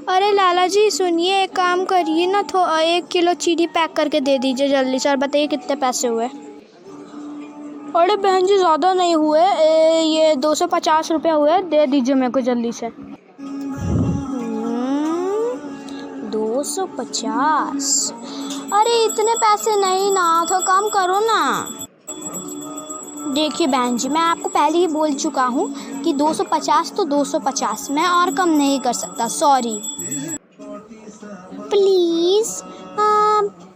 अरे लाला जी सुनिए, एक काम करिए ना, 1 किलो चीनी पैक करके दे दीजिए जल्दी से, और बताइए कितने पैसे हुए। अरे बहन जी ज़्यादा नहीं हुए, ये 250 रुपये हुए, दे दीजिए मेरे को जल्दी से। 250? अरे इतने पैसे नहीं ना, तो कम करो ना। देखिए बहन जी, मैं आपको पहले ही बोल चुका हूँ कि 250 तो 250, मैं और कम नहीं कर सकता, सॉरी। प्लीज़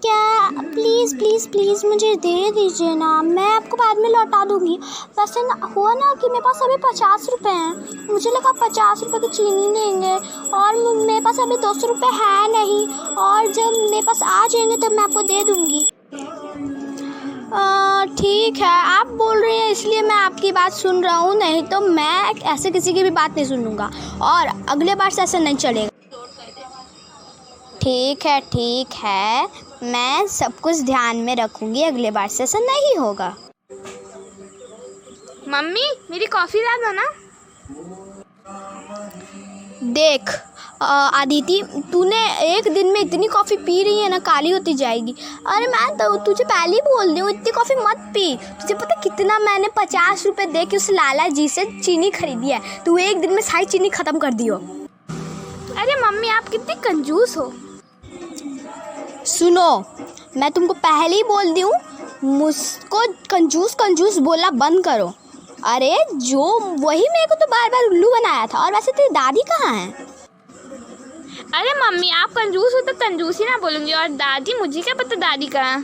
क्या प्लीज़ प्लीज़ प्लीज़ मुझे दे दीजिए ना, मैं आपको बाद में लौटा दूँगी। वैसे ना हुआ ना कि मेरे पास अभी 50 रुपये हैं, मुझे लगा 50 रुपये की चीनी देंगे, और मेरे पास अभी 200 रुपये है नहीं, और जब मेरे पास आ जाएंगे तो मैं आपको दे दूँगी। ठीक है, आप बोल रही हैं इसलिए मैं आपकी बात सुन रहा हूँ, नहीं तो मैं ऐसे किसी की भी बात नहीं सुनूंगा, और अगले बार से ऐसा नहीं चलेगा। ठीक है, मैं सब कुछ ध्यान में रखूँगी, अगले बार से ऐसा नहीं होगा। मम्मी मेरी कॉफ़ी ला दो ना। देख आदिति, तूने एक दिन में इतनी कॉफ़ी पी रही है ना, काली होती जाएगी। अरे मैं तो तुझे पहले ही बोल रही हूँ, इतनी कॉफ़ी मत पी। तुझे पता कितना मैंने 50 रुपये दे के उस लाला जी से चीनी खरीदी है, तू एक दिन में सारी चीनी ख़त्म कर दियो। अरे मम्मी आप कितनी कंजूस हो। सुनो, मैं तुमको पहले ही बोल दी हूँ, मुझको कंजूस बोलना बंद करो। अरे जो वही मेरे को तो बार बार उल्लू बनाया था, और वैसे तेरी दादी कहाँ है? अरे मम्मी आप कंजूस हो तो कंजूस ही ना बोलूँगी, और दादी मुझे क्या पता दादी कहाँ।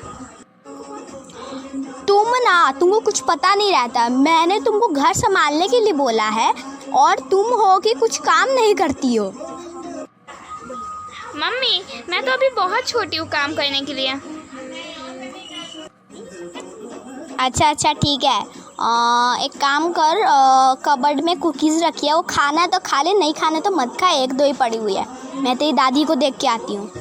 तुमको कुछ पता नहीं रहता, मैंने तुमको घर संभालने के लिए बोला है, और तुम हो कि कुछ काम नहीं करती हो। मम्मी मैं तो अभी बहुत छोटी हूँ काम करने के लिए। अच्छा ठीक है, एक काम कर, कबर्ड में कुकीज़ रखी है, वो खाना है तो खा ले, नहीं खाना तो मत खा, 1-2 ही पड़ी हुई है। मैं तेरी दादी को देख के आती हूँ।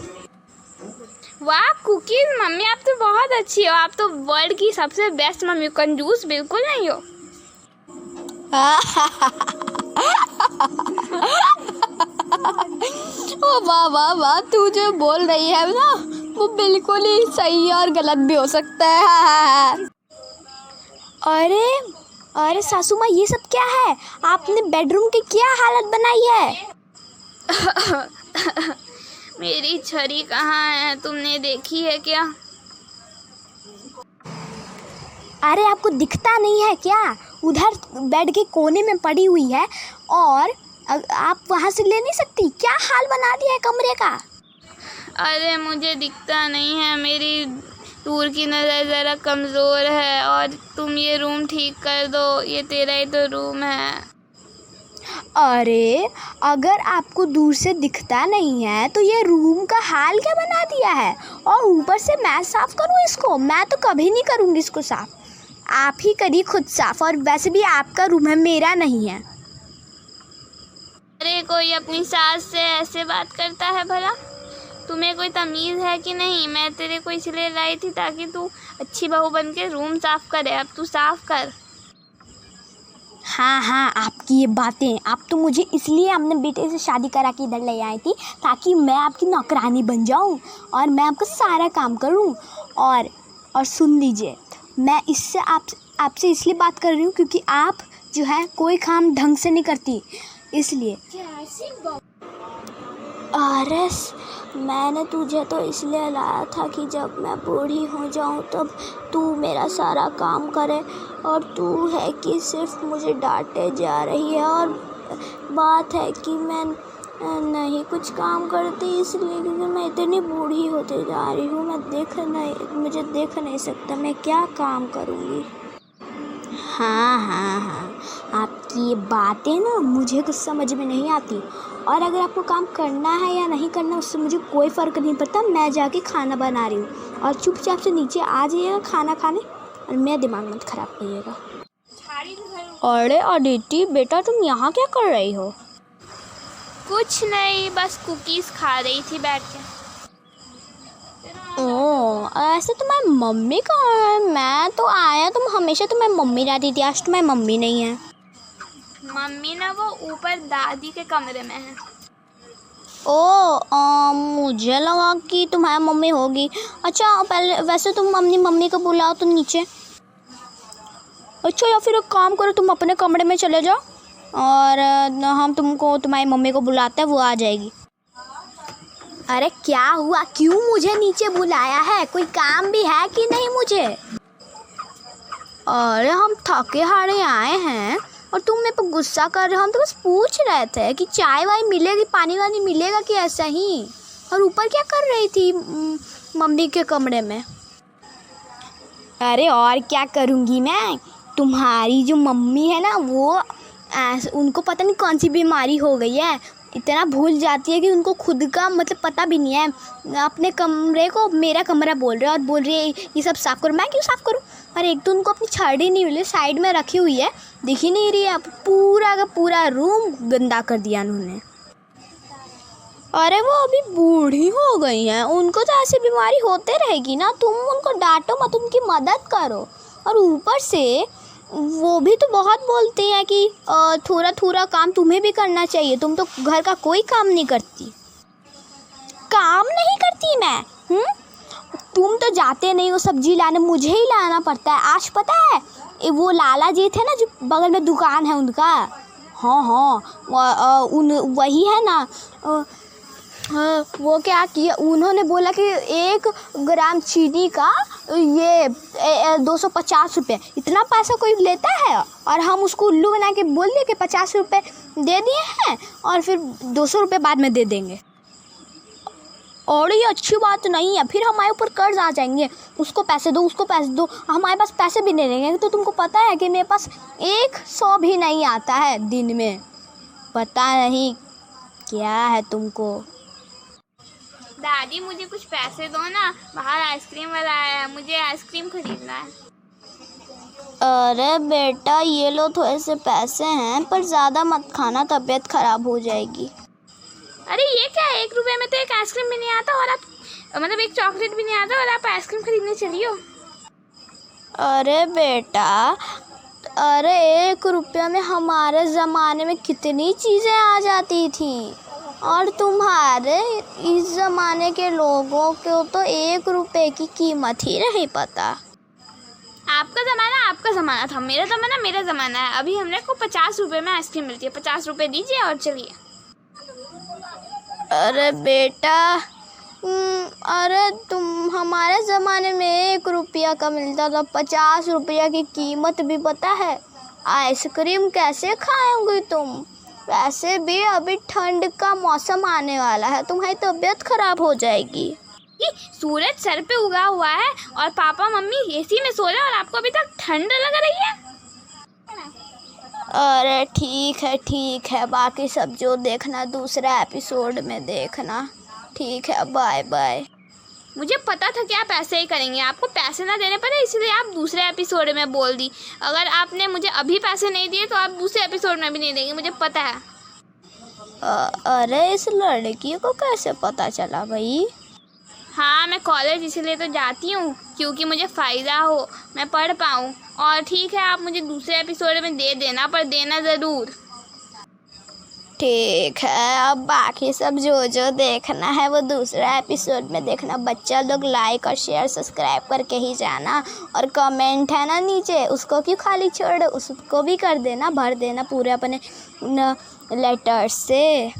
वाह कुकीज़, मम्मी आप तो बहुत अच्छी हो, आप तो वर्ल्ड की सबसे बेस्ट मम्मी हो, कंजूस बिल्कुल नहीं हो। ओ वाह, तू जो बोल रही है ना, वो बिल्कुल ही सही और गलत भी हो सकता है। अरे सासू माँ, ये सब क्या है? आपने बेडरूम की क्या हालत बनाई है? मेरी छड़ी कहाँ है, तुमने देखी है क्या? अरे आपको दिखता नहीं है क्या? उधर बेड के कोने में पड़ी हुई है, और आप वहाँ से ले नहीं सकती? क्या हाल बना दिया है कमरे का? अरे मुझे दिखता नहीं है, मेरी दूर की नज़र ज़रा कमज़ोर है, और तुम ये रूम ठीक कर दो, ये तेरा ही तो रूम है। अरे अगर आपको दूर से दिखता नहीं है तो ये रूम का हाल क्या बना दिया है? और ऊपर से मैं साफ़ करूँ इसको? मैं तो कभी नहीं करूँगी इसको साफ़, आप ही करिए खुद साफ़, और वैसे भी आपका रूम है, मेरा नहीं है। अरे कोई अपनी सास से ऐसे बात करता है भला? तुम्हें कोई तमीज़ है कि नहीं? मैं तेरे को इसलिए लाई थी ताकि तू अच्छी बहू बन के रूम साफ़ करे, अब तू साफ़ कर। हाँ, आपकी ये बातें, आप तो मुझे इसलिए अपने बेटे से शादी करा के इधर ले आई थी ताकि मैं आपकी नौकरानी बन जाऊं, और मैं आपका सारा काम करूं। और सुन लीजिए, मैं इससे आपसे इसलिए बात कर रही हूँ क्योंकि आप जो है कोई काम ढंग से नहीं करती, इसलिए। अरे मैंने तुझे तो इसलिए लाया था कि जब मैं बूढ़ी हो जाऊं तब तू मेरा सारा काम करे, और तू है कि सिर्फ मुझे डांटे जा रही है, और बात है कि मैं नहीं कुछ काम करती, इसलिए क्योंकि मैं इतनी बूढ़ी होती जा रही हूँ, मुझे देख नहीं सकता, मैं क्या काम करूँगी। हाँ, आपकी ये बातें ना मुझे कुछ समझ में नहीं आती, और अगर आपको काम करना है या नहीं करना उससे मुझे कोई फ़र्क नहीं पड़ता। मैं जाके खाना बना रही हूँ, और चुपचाप से नीचे आ जाइएगा खाना खाने, और मेरा दिमाग मत ख़राब करिएगा। अरे अदिति बेटा, तुम यहाँ क्या कर रही हो? कुछ नहीं, बस कुकीज़ खा रही थी बैठ के। ऐसे तुम्हारी मम्मी कहाँ है? मैं तो आया, तुम हमेशा तुम्हारी मम्मी रहती थी, आज तुम्हारी मम्मी नहीं है। मम्मी ना वो ऊपर दादी के कमरे में है। मुझे लगा कि तुम्हारी मम्मी होगी। अच्छा पहले वैसे तुम अपनी मम्मी को बुलाओ तो नीचे। अच्छा या फिर एक काम करो, तुम अपने कमरे में चले जाओ और हम तुम्हारी मम्मी को बुलाते हैं, वो आ जाएगी। अरे क्या हुआ, क्यों मुझे नीचे बुलाया है? कोई काम भी है कि नहीं मुझे? अरे हम थके हारे आए हैं और तुम मेरे पर गुस्सा कर रहे हो। हम तो बस पूछ रहे थे कि चाय वाय मिलेगी, पानी वानी मिलेगा कि ऐसा ही। और ऊपर क्या कर रही थी मम्मी के कमरे में? अरे और क्या करूँगी मैं, तुम्हारी जो मम्मी है ना वो उनको पता नहीं कौन सी बीमारी हो गई है, इतना भूल जाती है कि उनको खुद का मतलब पता भी नहीं है। अपने कमरे को मेरा कमरा बोल रहे हैं और बोल रही है ये सब साफ़ करो। मैं क्यों साफ़ करूँ? अरे एक तो उनको अपनी छड़ी नहीं मिली, साइड में रखी हुई है, दिख ही नहीं रही है। पूरा का पूरा रूम गंदा कर दिया उन्होंने। अरे वो अभी बूढ़ी हो गई हैं, उनको तो ऐसी बीमारी होते रहेगी ना। तुम उनको डांटो मत, उनकी मदद करो। और ऊपर से वो भी तो बहुत बोलती हैं कि थोड़ा थोड़ा काम तुम्हें भी करना चाहिए, तुम तो घर का कोई काम नहीं करती। काम नहीं करती मैं? तुम तो जाते नहीं हो सब्जी लाने, मुझे ही लाना पड़ता है। आज पता है वो लाला जी थे ना जो बगल में दुकान है उनका, हाँ वही है ना, वो क्या किया उन्होंने बोला कि 1 ग्राम चीनी का ये 250 रुपये। इतना पैसा कोई लेता है? और हम उसको उल्लू बना के बोल दिए कि 50 रुपये दे दिए हैं और फिर 200 रुपये बाद में दे देंगे। और ये अच्छी बात नहीं है, फिर हमारे ऊपर कर्ज आ जाएंगे। उसको पैसे दो, उसको पैसे दो, हमारे पास पैसे भी नहीं रहेंगे। तो तुमको पता है कि मेरे पास 100 भी नहीं आता है दिन में। पता नहीं क्या है तुमको। दादी मुझे कुछ पैसे दो ना, बाहर आइसक्रीम वाला आया है, मुझे आइसक्रीम खरीदना है। अरे बेटा ये लो थोड़े से पैसे हैं, पर ज़्यादा मत खाना, तबीयत ख़राब हो जाएगी। अरे ये क्या है, 1 रुपये में तो एक आइसक्रीम भी नहीं आता और आप मतलब एक चॉकलेट भी नहीं आता और आप आइसक्रीम खरीदने चली हो। अरे बेटा, अरे 1 रुपये में हमारे ज़माने में कितनी चीज़ें आ जाती थी, और तुम्हारे इस ज़माने के लोगों को तो 1 रुपये की कीमत ही नहीं पता। आपका ज़माना था, मेरा ज़माना है। अभी हमने को 50 रुपये में आइसक्रीम मिलती है। 50 रुपये दीजिए और चलिए। अरे बेटा, अरे तुम हमारे ज़माने में 1 रुपया का मिलता था, 50 रुपया की कीमत भी पता है। आइसक्रीम कैसे खाओगे तुम? वैसे भी अभी ठंड का मौसम आने वाला है, तुम्हारी तबीयत खराब हो जाएगी। सूरज सर पे उगा हुआ है और पापा मम्मी एसी में सो रहे हैं और आपको अभी तक ठंड लग रही है। अरे ठीक है, बाकी सब जो देखना दूसरा एपिसोड में देखना। ठीक है, बाय बाय। मुझे पता था कि आप ऐसे ही करेंगे, आपको पैसे ना देने पड़े इसलिए आप दूसरे एपिसोड में बोल दी। अगर आपने मुझे अभी पैसे नहीं दिए तो आप दूसरे एपिसोड में भी नहीं देंगे, मुझे पता है। अरे इस लड़की को कैसे पता चला भाई? हाँ, मैं कॉलेज इसलिए तो जाती हूँ क्योंकि मुझे फ़ायदा हो, मैं पढ़ पाऊँ। और ठीक है, आप मुझे दूसरे एपिसोड में दे देना, पर देना ज़रूर। ठीक है, अब बाकी सब जो देखना है वो दूसरा एपिसोड में देखना। बच्चा लोग लाइक और शेयर सब्सक्राइब करके ही जाना, और कमेंट है ना नीचे, उसको क्यों खाली छोड़, उसको भी कर देना, भर देना पूरे अपने लेटर्स से।